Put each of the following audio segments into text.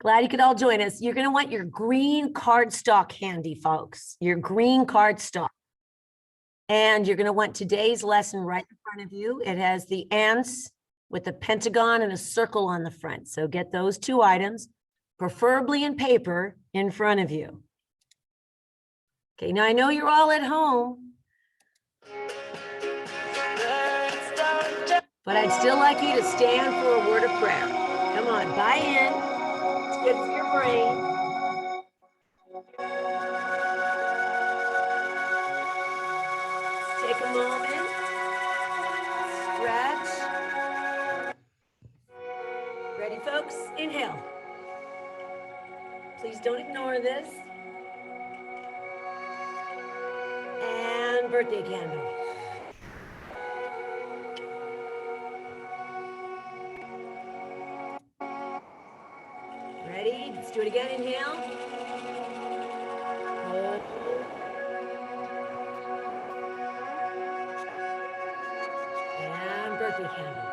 Glad you could all join us. You're going to want your green cardstock handy, folks. Your green cardstock. And you're going to want today's lesson right in front of you. It has the ants with a pentagon and a circle on the front. So get those two items, preferably in paper, in front of you. Okay, now I know you're all at home, but I'd still like you to stand for a word of prayer. Come on, buy in. It's good for your brain. Take a moment. Stretch. Ready, folks? Inhale. Please don't ignore this. And birthday candle. Ready? Let's do it again. Inhale. Hold. And birthday candle.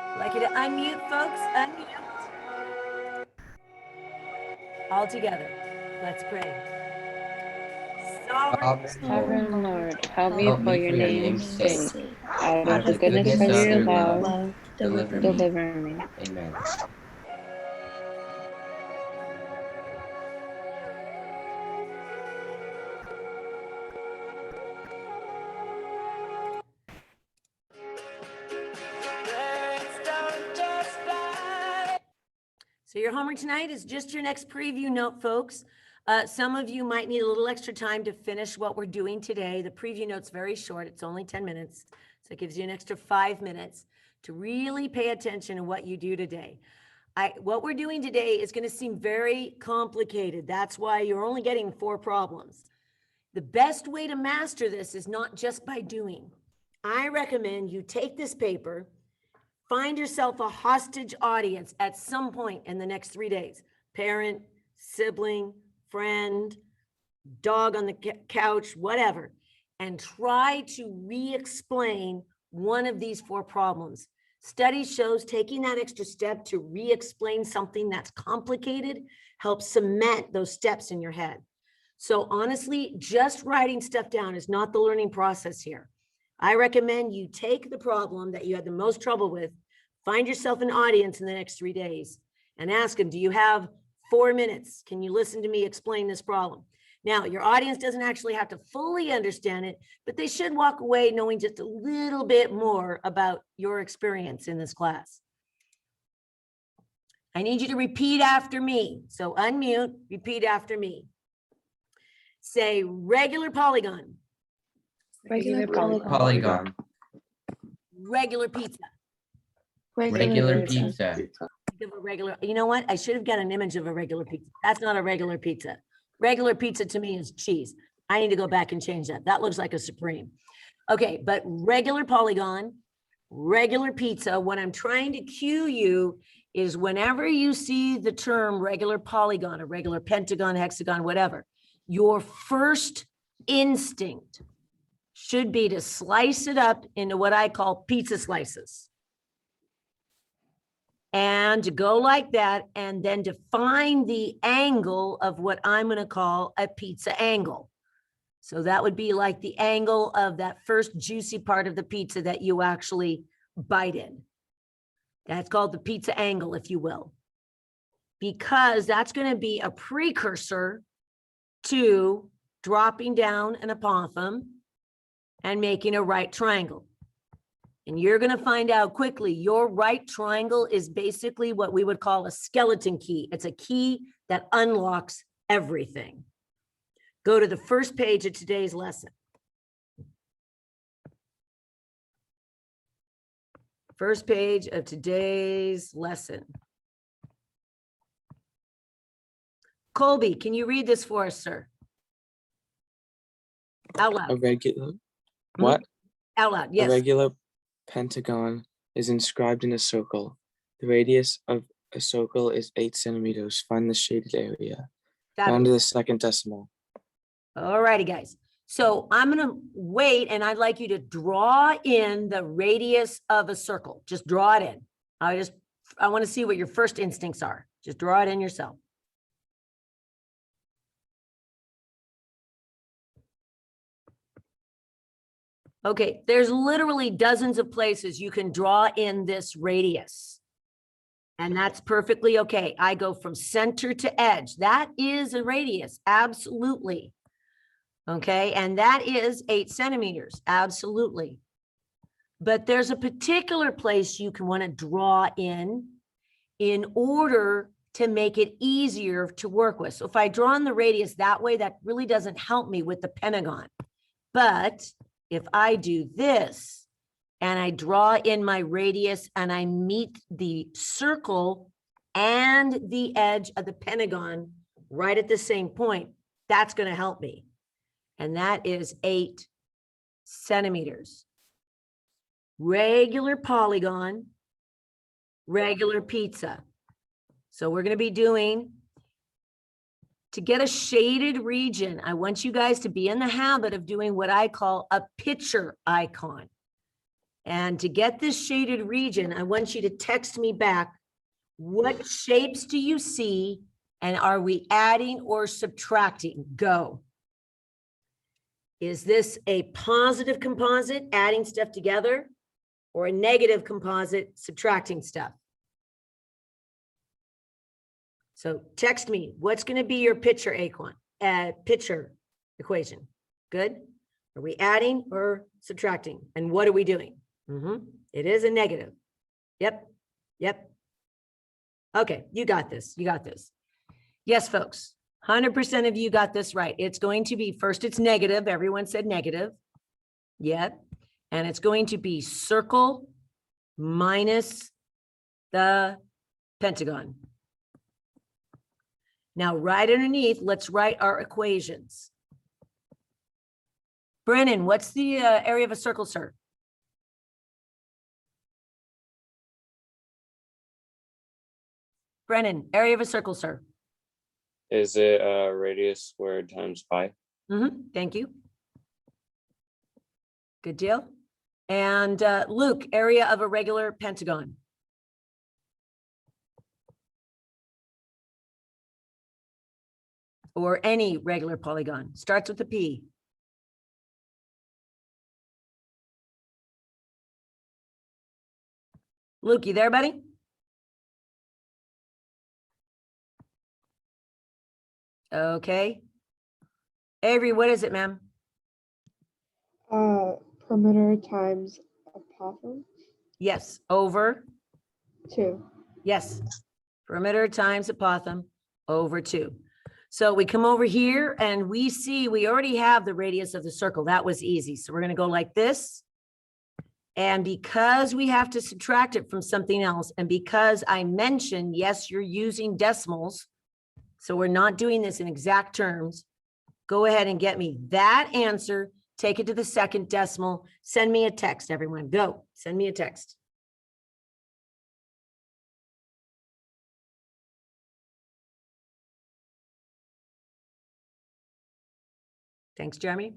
I'd like you to unmute, folks. Unmute. All together. Let's pray. Sovereign Lord, help me for your name's sake. Out of the goodness of your love, deliver me. Amen. So your homework tonight is just your next preview note, folks. Some of you might need a little extra time to finish what we're doing today. The preview note's very short. It's only 10 minutes. So it gives you an extra 5 minutes to really pay attention to what you do today. What we're doing today is going to seem very complicated. That's why you're only getting 4 problems. The best way to master this is not just by doing. I recommend you take this paper, find yourself a hostage audience at some point in the next 3 days. Parent, sibling, friend, dog on the couch, whatever, and try to re-explain one of these 4 problems. Study shows taking that extra step to re-explain something that's complicated helps cement those steps in your head. So honestly, just writing stuff down is not the learning process here. I recommend you take the problem that you had the most trouble with, find yourself an audience in the next 3 days, and ask them, do you have 4 minutes? Can you listen to me explain this problem? Now, your audience doesn't actually have to fully understand it, but they should walk away knowing just a little bit more about your experience in this class. I need you to repeat after me. So unmute, repeat after me. Say regular polygon. Regular Polygon. Regular pizza. Regular pizza. Think of a regular, you know what? I should have got an image of a regular pizza. That's not a regular pizza. Regular pizza to me is cheese. I need to go back and change that. That looks like a Supreme. Okay, but regular polygon, regular pizza. What I'm trying to cue you is whenever you see the term regular polygon, a regular pentagon, hexagon, whatever, your first instinct should be to slice it up into what I call pizza slices. And to go like that, and then to find the angle of what I'm going to call a pizza angle. So that would be like the angle of that first juicy part of the pizza that you actually bite in. That's called the pizza angle, if you will, because that's going to be a precursor to dropping down an apothem and making a right triangle. And you're going to find out quickly, your right triangle is basically what we would call a skeleton key. It's a key that unlocks everything. Go to the first page of today's lesson. First page of today's lesson. Colby, can you read this for us, sir? Out loud. A regular, what? Out loud, yes. A regular pentagon is inscribed in a circle. The radius of a circle is 8 centimeters. Find the shaded area. Down to the second decimal. All righty, guys. So I'm going to wait, and I'd like you to draw in the radius of a circle. Just draw it in. I want to see what your first instincts are. Just draw it in yourself. Okay, there's literally dozens of places you can draw in this radius. And that's perfectly okay. I go from center to edge. That is a radius, absolutely. Okay, and that is 8 centimeters, absolutely. But there's a particular place you can want to draw in order to make it easier to work with. So if I draw in the radius that way, that really doesn't help me with the Pentagon. But if I do this and I draw in my radius and I meet the circle and the edge of the Pentagon right at the same point, that's going to help me. And that is 8 centimeters. Regular polygon, regular pizza. So we're going to be doing, to get a shaded region, I want you guys to be in the habit of doing what I call a picture icon. And to get this shaded region, I want you to text me back, what shapes do you see? And are we adding or subtracting? Go. Is this a positive composite, adding stuff together, or a negative composite, subtracting stuff? So text me, what's going to be your picture equation? Good. Are we adding or subtracting? And what are we doing? It is a negative. Yep. Yep. Okay. You got this. You got this. Yes, folks. 100% of you got this right. It's going to be, first it's negative. Everyone said negative. Yep. And it's going to be circle minus the Pentagon. Now, right underneath, let's write our equations. Brennan, what's the area of a circle, sir? Brennan, area of a circle, sir. Is it radius squared times pi? Thank you. Good deal. And Luke, area of a regular pentagon. Or any regular polygon. Starts with a P. Luke, you there, buddy? Okay. Avery, what is it, ma'am? Perimeter times apothem. Yes, over. 2. Yes. Perimeter times apothem over 2. So we come over here and we see we already have the radius of the circle. That was easy. So we're going to go like this. And because we have to subtract it from something else, and because I mentioned, yes, you're using decimals, so we're not doing this in exact terms, go ahead and get me that answer, take it to the second decimal, send me a text, everyone. Go, send me a text. Thanks, Jeremy.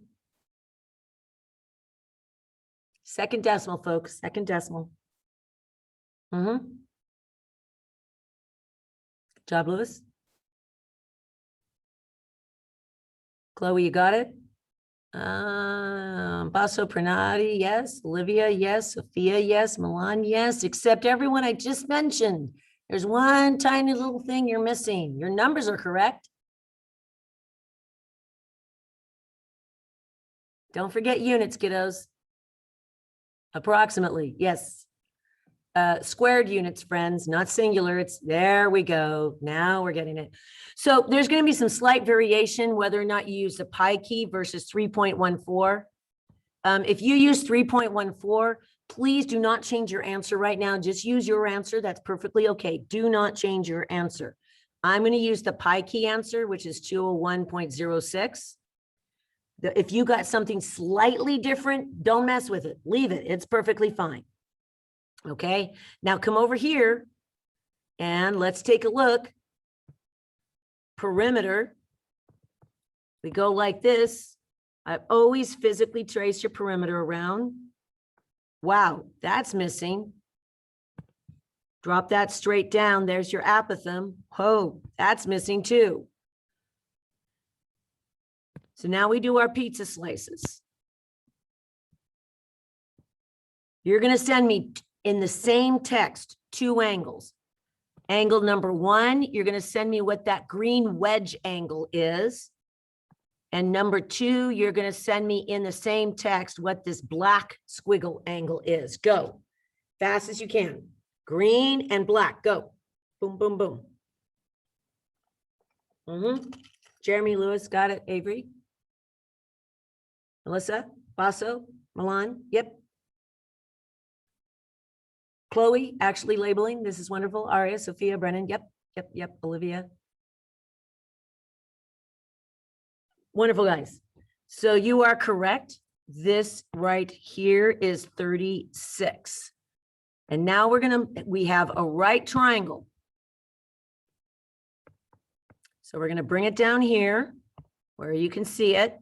Second decimal, folks, second decimal. Good job, Lewis. Chloe, you got it? Basso Pranati, yes. Olivia, yes. Sophia, yes. Milan, yes. Except everyone I just mentioned. There's one tiny little thing you're missing. Your numbers are correct. Don't forget units, kiddos. Approximately, yes. Squared units, friends, not singular. It's there we go. Now we're getting it. So there's going to be some slight variation whether or not you use the pi key versus 3.14. If you use 3.14, please do not change your answer right now. Just use your answer. That's perfectly okay. Do not change your answer. I'm going to use the pi key answer, which is 201.06. If you got something slightly different, don't mess with it. Leave it. It's perfectly fine. Okay, now come over here and let's take a look. Perimeter. We go like this. I've always physically traced your perimeter around. Wow, that's missing. Drop that straight down. There's your apothem. Oh, that's missing too. So now we do our pizza slices. You're going to send me in the same text 2 angles. Angle number 1, you're going to send me what that green wedge angle is. And number 2, you're going to send me in the same text what this black squiggle angle is. Go. Fast as you can. Green and black. Go. Boom, boom, boom. Jeremy, Lewis, got it. Avery? Melissa? Basso? Milan? Yep. Chloe, actually labeling. This is wonderful. Aria, Sophia, Brennan. Yep. Olivia. Wonderful, guys. So you are correct. This right here is 36. And now we have a right triangle. So we're going to bring it down here where you can see it.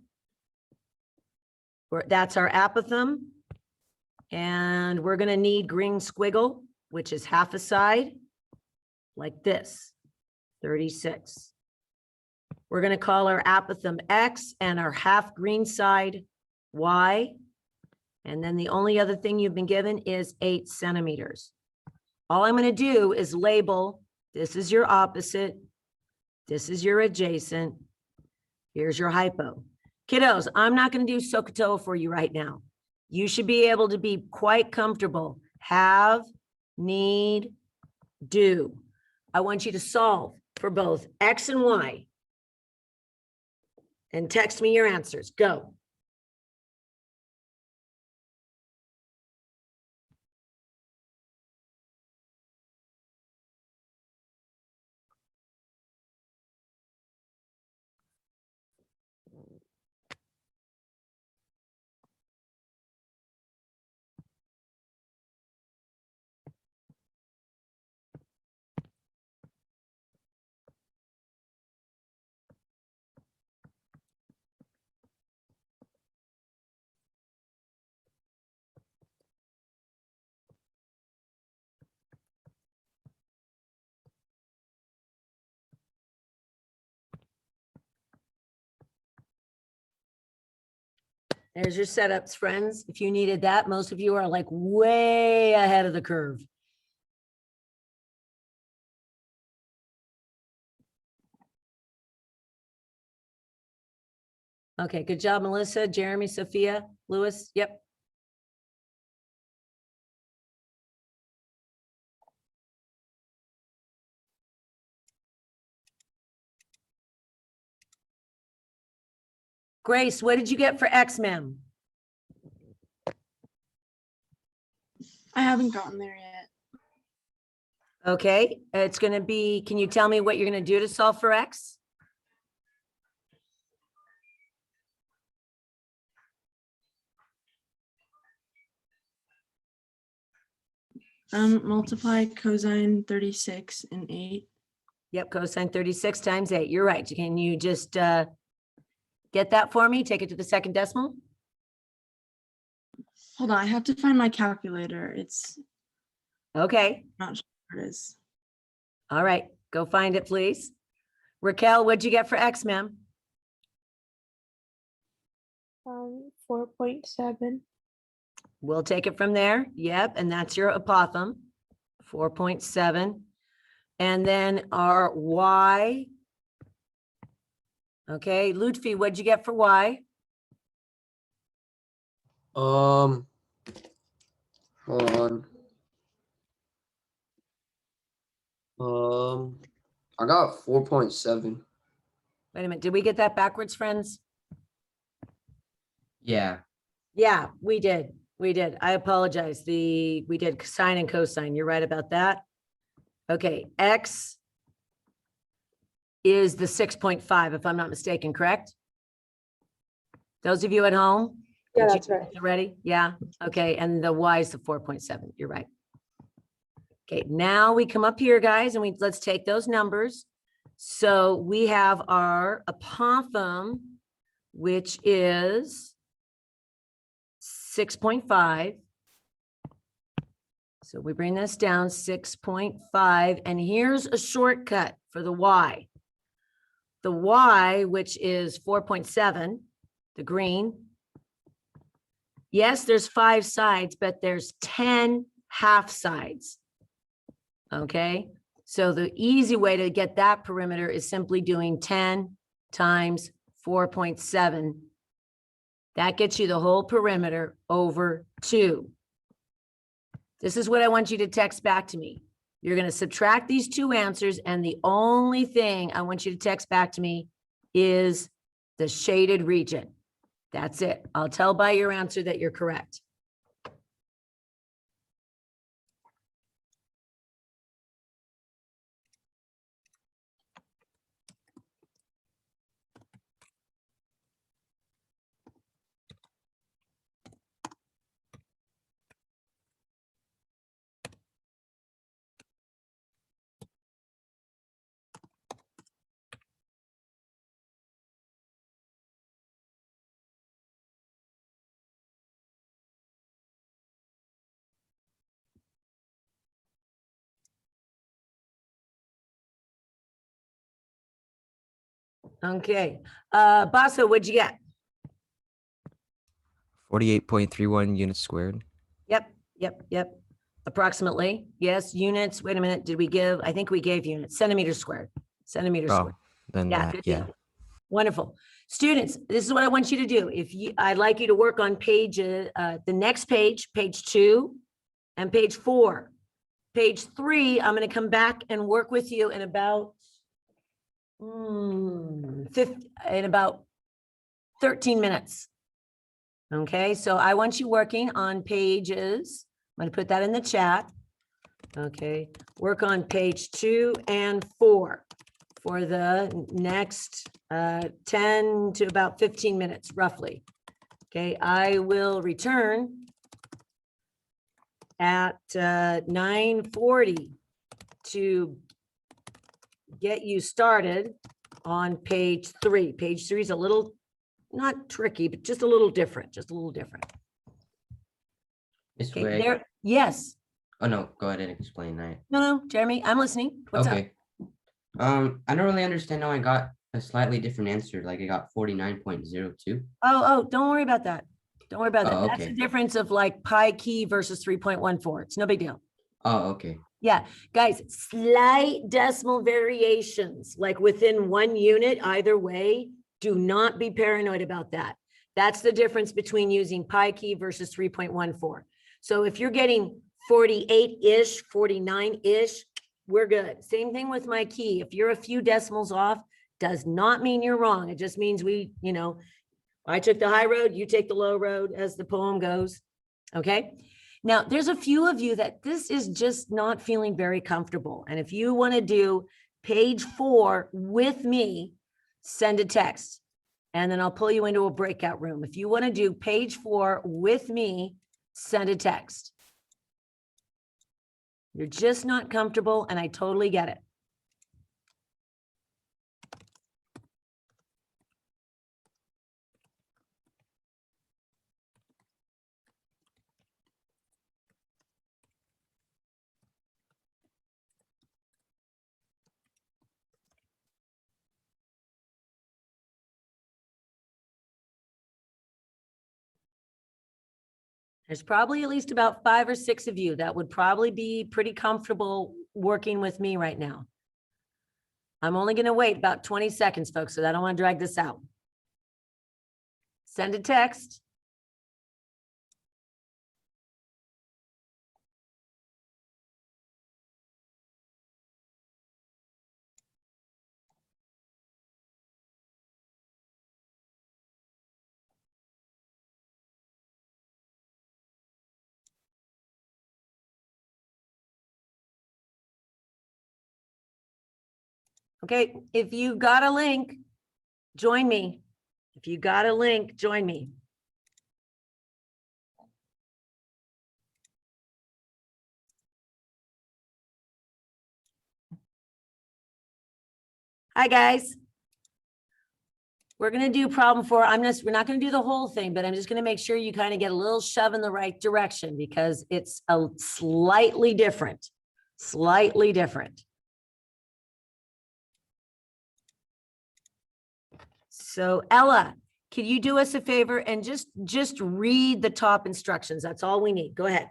That's our apothem. And we're going to need green squiggle, which is half a side, like this, 36. We're going to call our apothem X and our half green side Y. And then the only other thing you've been given is 8 centimeters. All I'm going to do is label, this is your opposite, this is your adjacent, here's your hypo. Kiddos, I'm not going to do SOHCAHTOA for you right now. You should be able to be quite comfortable. Have, need, do. I want you to solve for both X and Y. And text me your answers. Go. There's your setups, friends. If you needed that, most of you are like way ahead of the curve. Okay, good job, Melissa, Jeremy, Sophia, Lewis. Yep. Grace, what did you get for X, ma'am? I haven't gotten there yet. Okay, it's going to be, can you tell me what you're going to do to solve for X? Multiply cosine 36 and 8. Yep, cosine 36 times 8. You're right. Can you just get that for me? Take it to the second decimal. Hold on, I have to find my calculator. It's Okay. not sure where it is. All right. Go find it, please. Raquel, what'd you get for X, ma'am? 4.7. We'll take it from there. Yep. And that's your apothem, 4.7. And then our Y. Okay. Lutfi, what'd you get for Y? Hold on. I got 4.7. Wait a minute. Did we get that backwards, friends? Yeah. Yeah, we did. We did. I apologize. We did sine and cosine. You're right about that. Okay. X is the 6.5, if I'm not mistaken, correct? Those of you at home? Yeah, did you that's right. get it Ready? Yeah. Okay. And the Y is the 4.7. You're right. Okay. Now we come up here, guys, and let's take those numbers. So we have our apothem which is 6.5. So we bring this down 6.5, and here's a shortcut for the y. The y, which is 4.7, the green. Yes, there's 5 sides, but there's 10 half sides. Okay, so the easy way to get that perimeter is simply doing 10 times 4.7. That gets you the whole perimeter over 2. This is what I want you to text back to me. You're going to subtract these 2 answers, and the only thing I want you to text back to me is the shaded region. That's it. I'll tell by your answer that you're correct. Okay. Basso, what'd you get? 48.31 units squared. Yep. Approximately. Yes, units. Wait a minute. Did we give? I think we gave units. Centimeters squared. Centimeters Oh, squared. then Yeah, that, good yeah. deal. Wonderful. Students, this is what I want you to do. I'd like you to work on the next page, page 2 and page 4. Page 3, I'm going to come back and work with you in about 13 minutes. Okay, so I want you working on pages. I'm going to put that in the chat. Okay, work on page 2 and 4 for the next 10 to about 15 minutes, roughly. Okay, I will return at 9:40 to get you started on page 3. Page 3 is a little, not tricky, but just a little different, This Okay, way. there, yes. Oh no, go ahead and explain that. No, Jeremy, I'm listening. What's up? Okay. I don't really understand how I got a slightly different answer. Like I got 49.02. Oh, don't worry about that. Don't worry about that. Oh, That's the okay. difference of like pi key versus 3.14. It's no big deal. Oh, okay. Yeah, guys, slight decimal variations, like within 1 unit, either way, do not be paranoid about that. That's the difference between using pi key versus 3.14. So if you're getting 48-ish, 49-ish, we're good. Same thing with my key. If you're a few decimals off, does not mean you're wrong. It just means I took the high road, you take the low road, as the poem goes. Okay. Now, there's a few of you that this is just not feeling very comfortable. And if you want to do page 4 with me, send a text, and then I'll pull you into a breakout room. If you want to do page 4 with me, send a text. You're just not comfortable, and I totally get it. There's probably at least about 5 or 6 of you that would probably be pretty comfortable working with me right now. I'm only going to wait about 20 seconds, folks, so I don't want to drag this out. Send a text. Okay, if you got a link, join me. If you got a link, join me. Hi, guys. We're gonna do problem 4. We're not gonna do the whole thing, but I'm just gonna make sure you kind of get a little shove in the right direction because it's a slightly different. Slightly different. So Ella, can you do us a favor and just read the top instructions? That's all we need. Go ahead.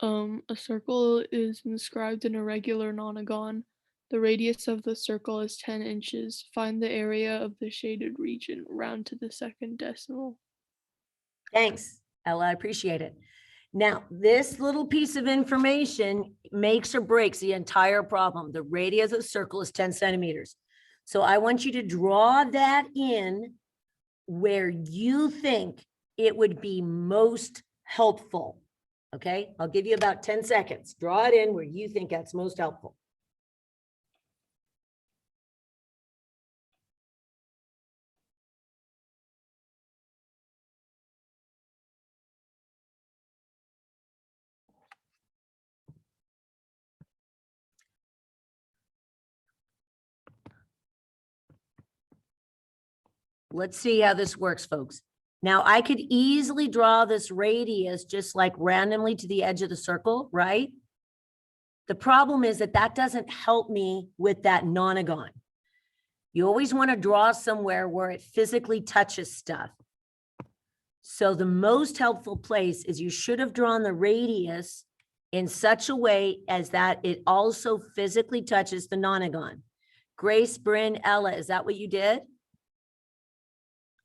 A circle is inscribed in a regular nonagon. The radius of the circle is 10 inches. Find the area of the shaded region. Round to the second decimal. Thanks, Ella. I appreciate it. Now, this little piece of information makes or breaks the entire problem. The radius of the circle is 10 centimeters. So I want you to draw that in where you think it would be most helpful. Okay, I'll give you about 10 seconds. Draw it in where you think that's most helpful. Let's see how this works, folks. Now I could easily draw this radius just like randomly to the edge of the circle, right? The problem is that that doesn't help me with that nonagon. You always want to draw somewhere where it physically touches stuff. So the most helpful place is you should have drawn the radius in such a way as that it also physically touches the nonagon. Grace, Bryn, Ella, is that what you did?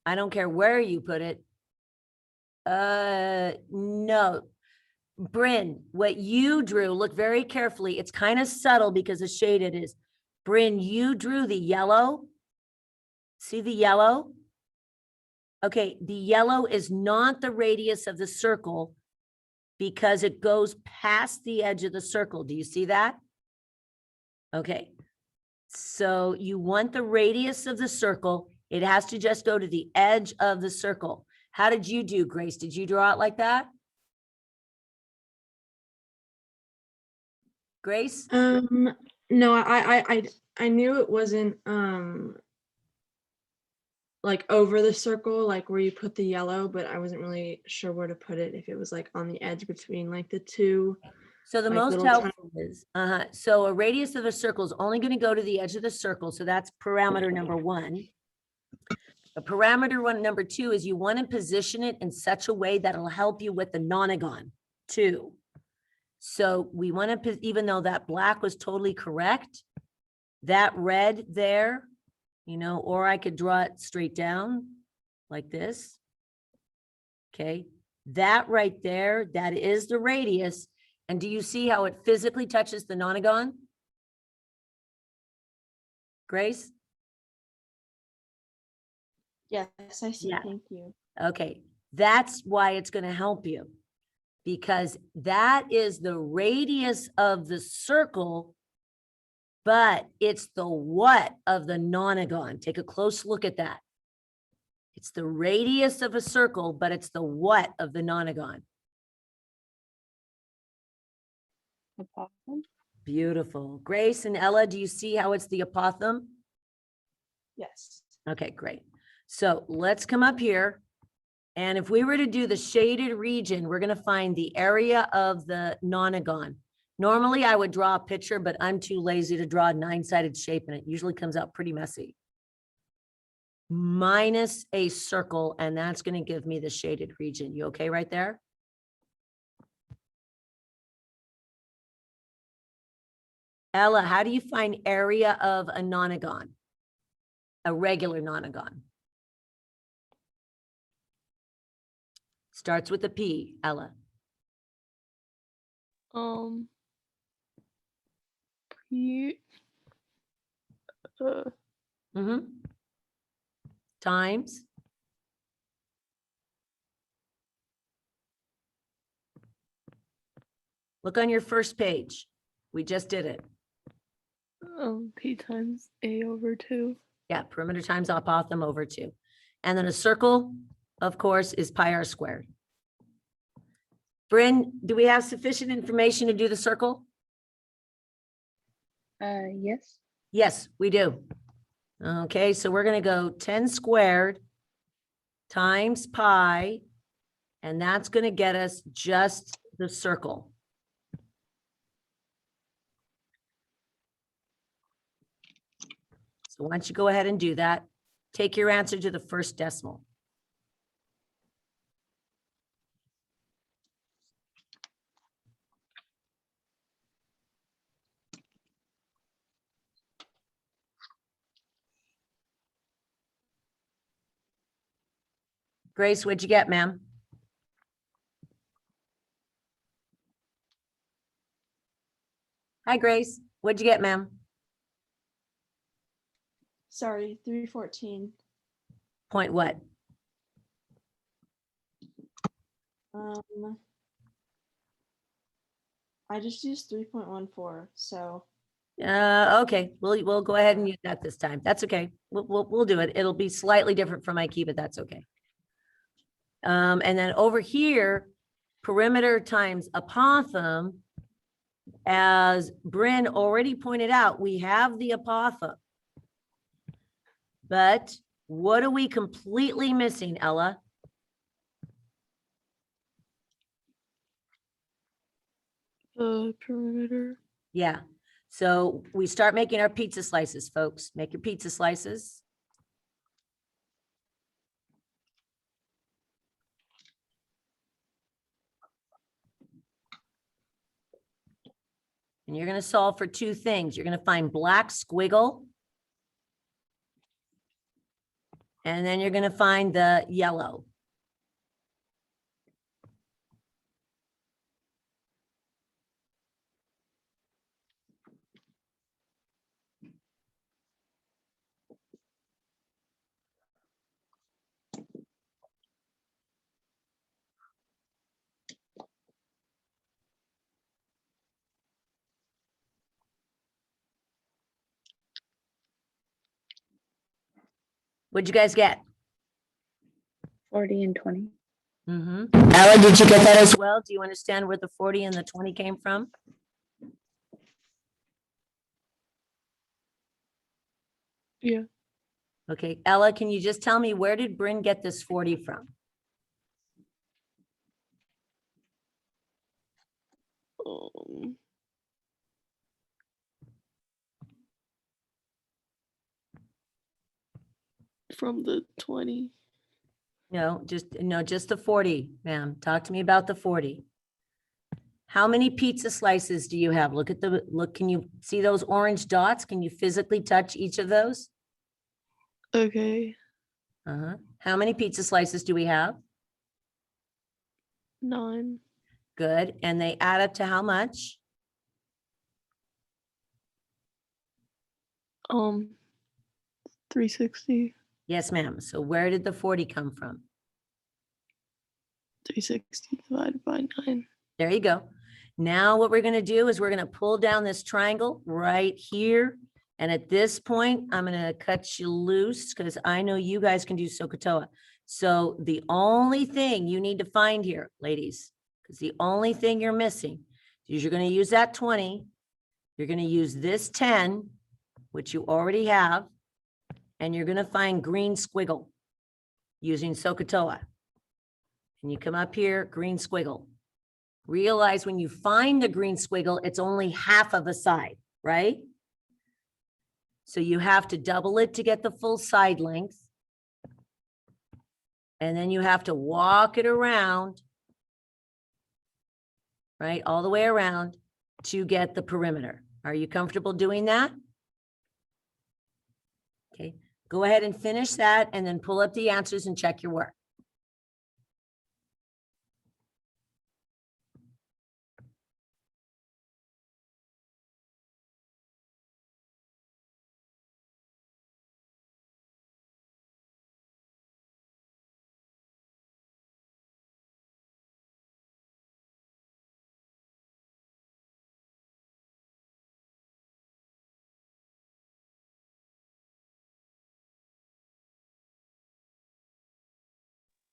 I don't care where you put it. No. Bryn, what you drew, look very carefully. It's kind of subtle because of shade it is. Bryn, you drew the yellow. See the yellow? Okay, the yellow is not the radius of the circle because it goes past the edge of the circle. Do you see that? Okay, so you want the radius of the circle. It has to just go to the edge of the circle. How did you do, Grace? Did you draw it like that? Grace? No, I knew it wasn't like over the circle, like where you put the yellow, but I wasn't really sure where to put it, if it was like on the edge between like the two. So the like most little helpful is, so a radius of a circle is only going to go to the edge of the circle. So that's parameter number 1. A parameter number 2 is you want to position it in such a way that it'll help you with the nonagon too. So we want to, even though that black was totally correct, that red there, you know, or I could draw it straight down like this. Okay, that right there, that is the radius. And do you see how it physically touches the nonagon? Grace? Yes, I see. Yeah. Thank you. Okay, that's why it's going to help you, because that is the radius of the circle, but it's the what of the nonagon. Take a close look at that. It's the radius of a circle, but it's the what of the nonagon. Apothem? Beautiful. Grace and Ella, do you see how it's the apothem? Yes. Okay, great. So let's come up here. And if we were to do the shaded region, we're going to find the area of the nonagon. Normally I would draw a picture, but I'm too lazy to draw a 9-sided shape and it usually comes out pretty messy. Minus a circle, and that's going to give me the shaded region. You okay right there? Ella, how do you find area of a nonagon? A regular nonagon. Starts with a P, Ella. P, Times. Look on your first page. We just did it. P times A over 2. Yeah, perimeter times apothem over 2. And then a circle, of course, is pi r squared. Bryn, do we have sufficient information to do the circle? Yes. Yes, we do. Okay, so we're gonna go 10 squared times pi, and that's gonna get us just the circle. So why don't you go ahead and do that? Take your answer to the first decimal. Grace, what'd you get, ma'am? Hi, Grace. What'd you get, ma'am? Sorry, 314. Point what? I just used 3.14, so Okay, we'll go ahead and use that this time. That's okay. We'll do it. It'll be slightly different from my key, but that's okay. And then over here, perimeter times apothem. As Bryn already pointed out, we have the apothem. But what are we completely missing, Ella? The perimeter. Yeah. So we start making our pizza slices, folks. Make your pizza slices. And you're going to solve for two things. You're going to find black squiggle. And then you're going to find the yellow. What'd you guys get? 40 and 20. Ella, did you get that as well? Do you understand where the 40 and the 20 came from? Yeah. Okay, Ella, can you just tell me, where did Bryn get this 40 from? From the 20. No, just the 40, ma'am. Talk to me about the 40. How many pizza slices do you have? Can you see those orange dots? Can you physically touch each of those? Okay. How many pizza slices do we have? 9. Good. And they add up to how much? 360. Yes, ma'am. So where did the 40 come from? 360 divided by 9. There you go. Now what we're going to do is we're going to pull down this triangle right here. And at this point, I'm going to cut you loose because I know you guys can do SOHCAHTOA. So the only thing you need to find here, ladies, because the only thing you're missing is you're going to use that 20. You're going to use this 10, which you already have, and you're going to find green squiggle using SOHCAHTOA. And you come up here, green squiggle. Realize when you find the green squiggle, it's only half of a side, right? So you have to double it to get the full side length. And then you have to walk it around, right? All the way around to get the perimeter. Are you comfortable doing that? Okay, go ahead and finish that and then pull up the answers and check your work.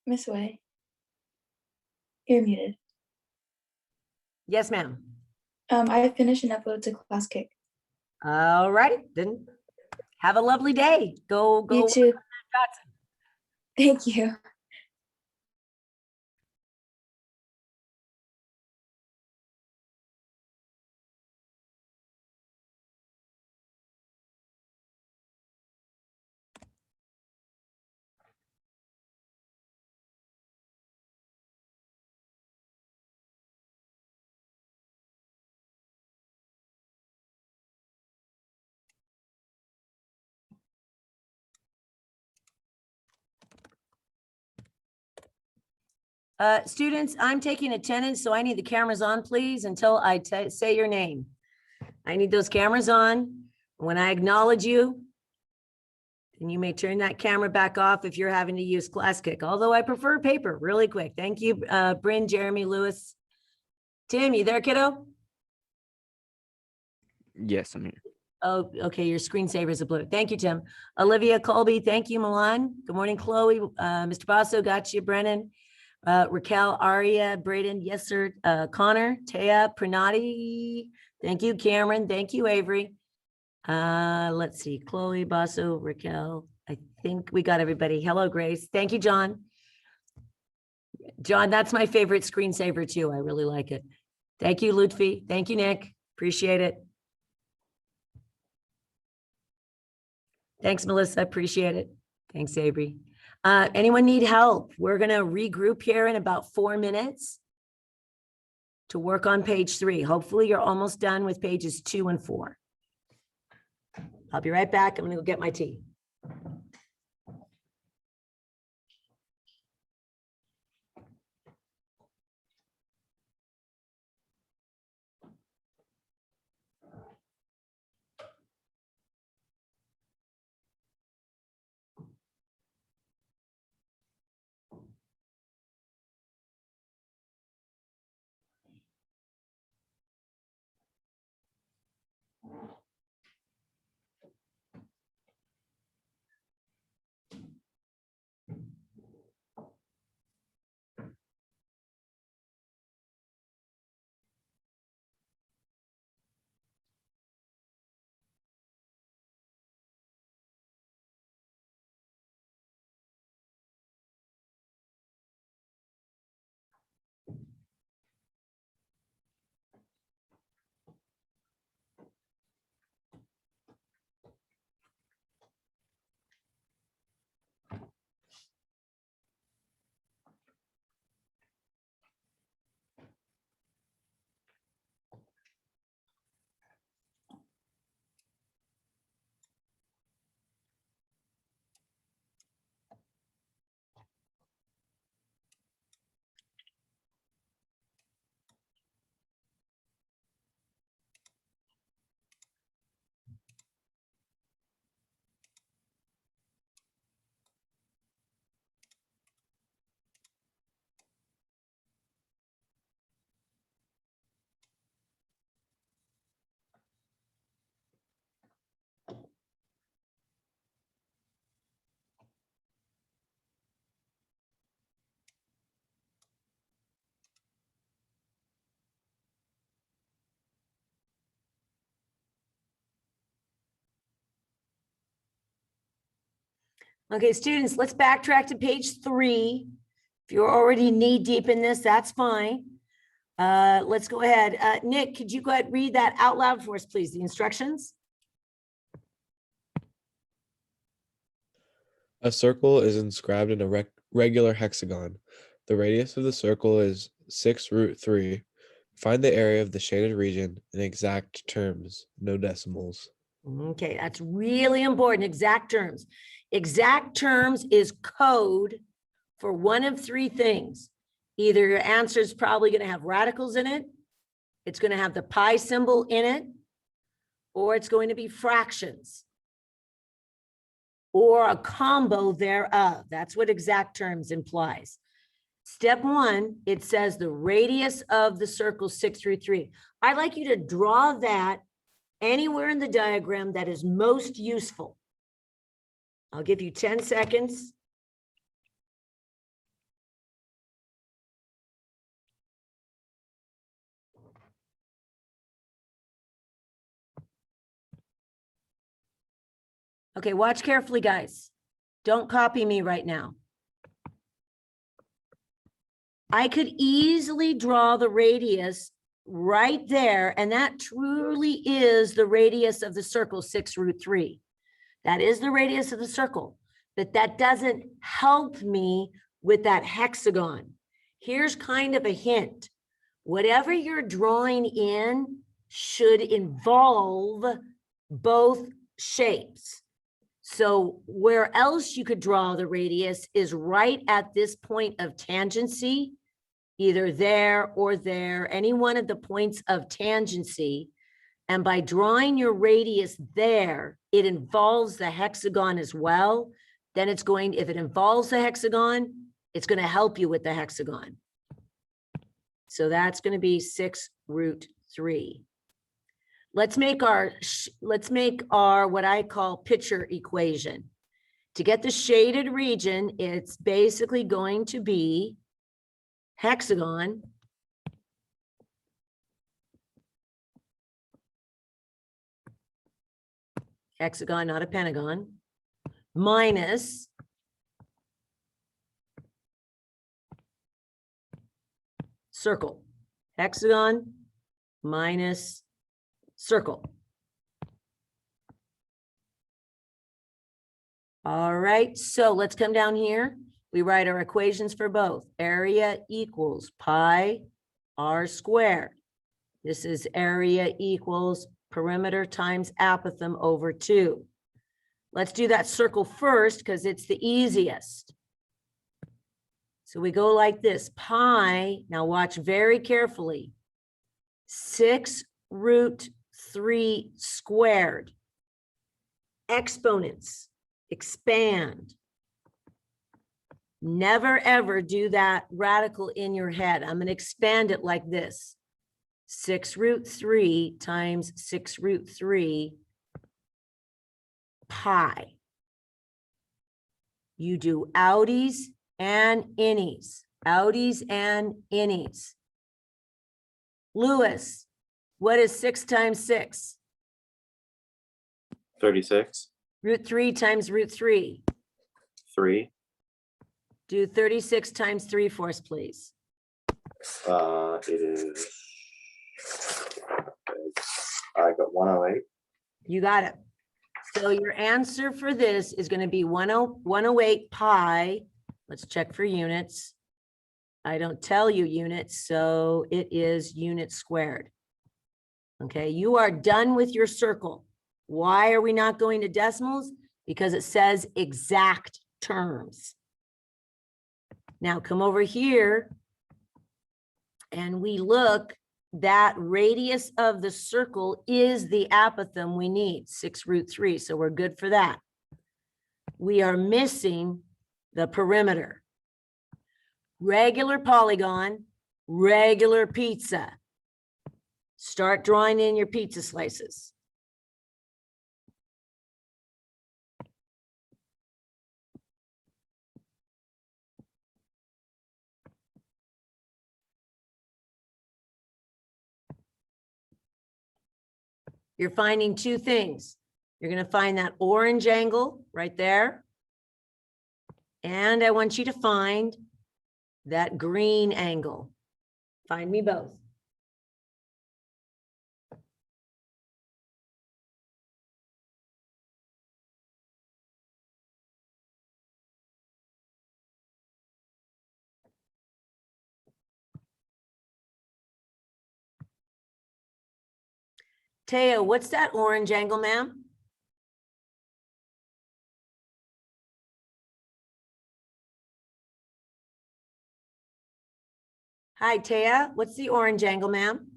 Miss Way, you're muted. Yes, ma'am. I finished and uploaded to Class Kick. All right, then Have a lovely day. Go. You too. Johnson. Thank you. Students, I'm taking attendance, so I need the cameras on, please, until I say your name. I need those cameras on. When I acknowledge you, then you may turn that camera back off if you're having to use Classic, although I prefer paper. Really quick. Thank you, Bryn, Jeremy, Lewis. Tim, you there, kiddo? Yes, I'm here. Oh, okay, your screensavers are blue. Thank you, Tim. Olivia, Colby, thank you, Milan. Good morning, Chloe. Mr. Basso, got you, Brennan. Raquel, Aria, Braden, yes, sir. Connor, Taya, Pranati, thank you, Cameron, thank you, Avery. Let's see, Chloe, Basso, Raquel. I think we got everybody. Hello, Grace. Thank you, John. John, that's my favorite screensaver too. I really like it. Thank you, Lutfi. Thank you, Nick. Appreciate it. Thanks, Melissa. Appreciate it. Thanks, Avery. Anyone need help? We're going to regroup here in about 4 minutes to work on page 3. Hopefully you're almost done with pages 2 and 4. I'll be right back. I'm going to go get my tea. Okay, students, let's backtrack to page 3. If you're already knee deep in this, that's fine. Let's go ahead. Nick, could you go ahead and read that out loud for us, please? The instructions. A circle is inscribed in a regular hexagon. The radius of the circle is 6√3. Find the area of the shaded region in exact terms, no decimals. Okay, that's really important. Exact terms. Exact terms is code for one of 3 things. Either your answer is probably going to have radicals in it, it's going to have the pi symbol in it, or it's going to be fractions, or a combo thereof. That's what exact terms implies. Step 1, it says the radius of the circle 6√3. I'd like you to draw that anywhere in the diagram that is most useful. I'll give you 10 seconds. Okay, watch carefully, guys. Don't copy me right now. I could easily draw the radius right there, and that truly is the radius of the circle, 6√3. That is the radius of the circle, but that doesn't help me with that hexagon. Here's kind of a hint. Whatever you're drawing in should involve both shapes. So where else you could draw the radius is right at this point of tangency, either there or there, any one of the points of tangency. And by drawing your radius there, it involves the hexagon as well. Then it's going, if it involves the hexagon, it's going to help you with the hexagon. So that's going to be 6√3. Let's make our what I call picture equation. To get the shaded region, it's basically going to be hexagon hexagon, not a pentagon, minus circle. Hexagon minus circle. All right, so let's come down here. We write our equations for both. Area equals pi r squared. This is area equals perimeter times apothem over 2. Let's do that circle first because it's the easiest. So we go like this, pi, now watch very carefully, 6√3 squared. Exponents, expand. Never ever do that radical in your head. I'm going to expand it like this. 6√3 times 6√3 pi. You do outies and innies, outies and innies. Lewis, what is 6 times 6? 36. √3 times √3. 3. Do 36 times 3 for us, please. It is. I got 108. You got it. So your answer for this is going to be 108 pi. Let's check for units. I don't tell you units, so it is units squared. Okay, you are done with your circle. Why are we not going to decimals? Because it says exact terms. Now come over here and we look, that radius of the circle is the apothem we need, 6√3. So we're good for that. We are missing the perimeter. Regular polygon, regular pizza. Start drawing in your pizza slices. You're finding two things. You're going to find that orange angle right there. And I want you to find that green angle. Find me both. Teo, what's that orange angle, ma'am? Hi, Taya. What's the orange angle, ma'am?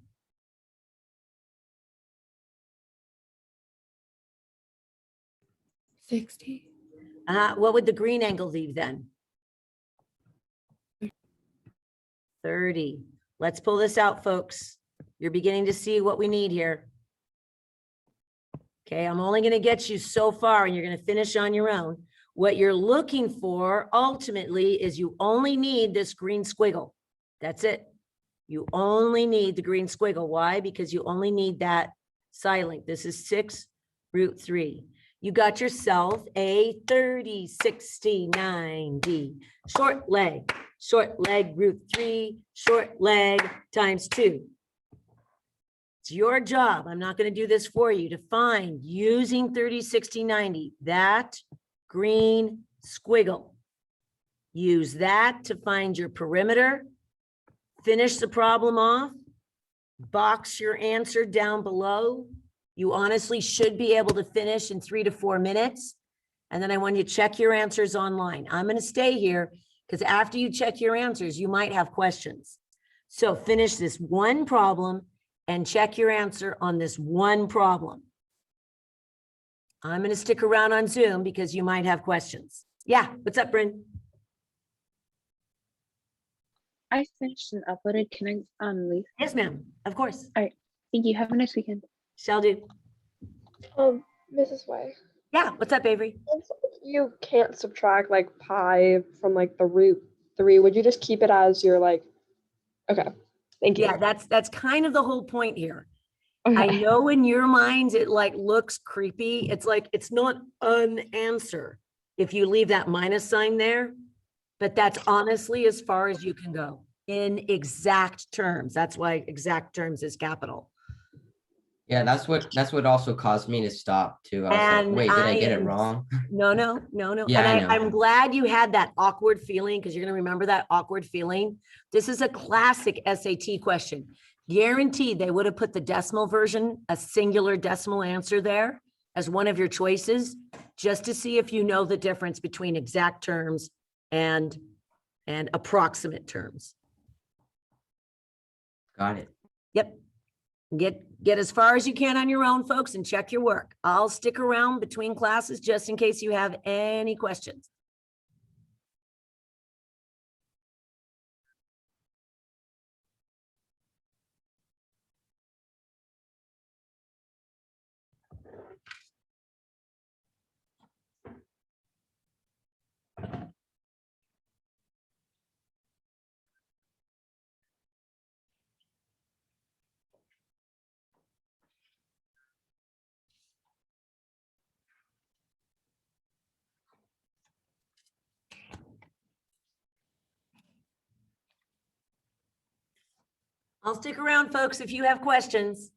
$60. What would the green angle leave then? 30. Let's pull this out, folks. You're beginning to see what we need here. Okay, I'm only going to get you so far and you're going to finish on your own. What you're looking for ultimately is you only need this green squiggle. That's it. You only need the green squiggle. Why? Because you only need that side length. This is 6√3. You got yourself a 30, 60, 90. Short leg root 3, short leg times 2. It's your job. I'm not going to do this for you to find using 30, 60, 90, that green squiggle. Use that to find your perimeter. Finish the problem off. Box your answer down below. You honestly should be able to finish in 3 to 4 minutes. And then I want you to check your answers online. I'm going to stay here because after you check your answers, you might have questions. So finish this one problem and check your answer on this one problem. I'm going to stick around on Zoom because you might have questions. Yeah, what's up, Bryn? I finished and uploaded. Can I leave? Yes, ma'am. Of course. All right. Thank you. Have a nice weekend. Shall do. Mrs. Way, Yeah, what's up, Avery? since you can't subtract like pi from like the root 3, would you just keep it as your like, okay, thank you. Yeah, that's kind of the whole point here. Okay. I know in your minds it like looks creepy. It's like it's not an answer if you leave that minus sign there, but that's honestly as far as you can go in exact terms. That's why exact terms is capital. Yeah, that's what also caused me to stop too. I was And like, wait, did I get it am- wrong? No. Yeah, I And know. I'm glad you had that awkward feeling because you're going to remember that awkward feeling. This is a classic SAT question. Guaranteed they would have put the decimal version, a singular decimal answer there as one of your choices, just to see if you know the difference between exact terms and approximate terms. Got it. Yep. Get as far as you can on your own, folks, and check your work. I'll stick around between classes just in case you have any questions. I'll stick around, folks, if you have questions.